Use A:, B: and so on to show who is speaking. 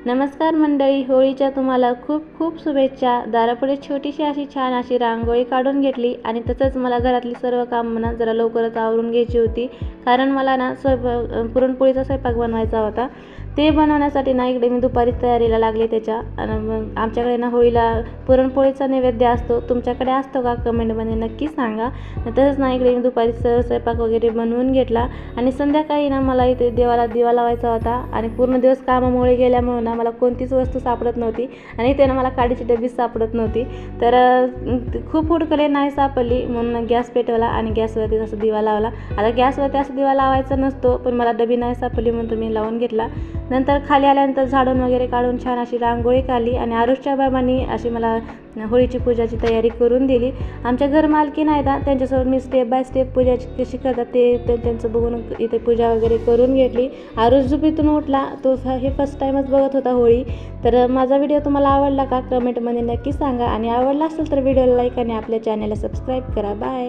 A: नमस्कार मंडळी, होळीच्या तुम्हाला खूप खूप शुभेच्छा। दारापुढे छोटीशी अशी छान अशी रांगोळी काढून घेतली आणि तसंच मला घरातली सर्व कामं ना जरा लवकरच आवरून घ्यायची होती, कारण मला ना पुरणपोळीचा स्वयंपाक बनवायचा होता। ते बनवण्यासाठी ना इकडे मी दुपारी तयारीला लागले त्याच्या। आणि मग आमच्याकडे ना होळीला पुरणपोळीचा नैवेद्य असतो, तुमच्याकडे असतो का कमेंटमध्ये नक्की सांगा। तसंच ना इकडे मी दुपारी स्वयंपाक वगैरे बनवून घेतला आणि संध्याकाळी ना मला इथे देवाला दिवा लावायचा होता आणि पूर्ण दिवस कामामुळे गेल्यामुळे ना मला कोणतीच वस्तू सापडत नव्हती आणि इथे ना मला काडीची डबी सापडत नव्हती। तर खूप हुडकले, नाही सापडली, म्हणून गॅस पेटवला आणि गॅसवरती असं दिवा लावला। आता गॅसवरती असं दिवा लावायचा नसतो, पण मला डबी नाही सापडली म्हणून मी लावून घेतला। नंतर खाली आल्यानंतर झाडून वगैरे काढून छान अशी रांगोळी काढली आणि आरुषच्या बाबांनी अशी मला होळीची पूजाची तयारी करून दिली। आमच्या घर मालकीण आहेत, त्यांच्यासोबत मी स्टेप बाय स्टेप पूजा कशी करतात ते त्यांचं बघून इथे पूजा वगैरे करून घेतली। आरुष झोपेतून उठला, तो हे फर्स्ट टाईमच बघत होता होळी। तर माझा व्हिडिओ तुम्हाला आवडला का कमेंटमध्ये नक्की सांगा आणि आवडला असेल तर व्हिडिओला लाईक आणि आपल्या चॅनलला सबस्क्राईब करा। बाय।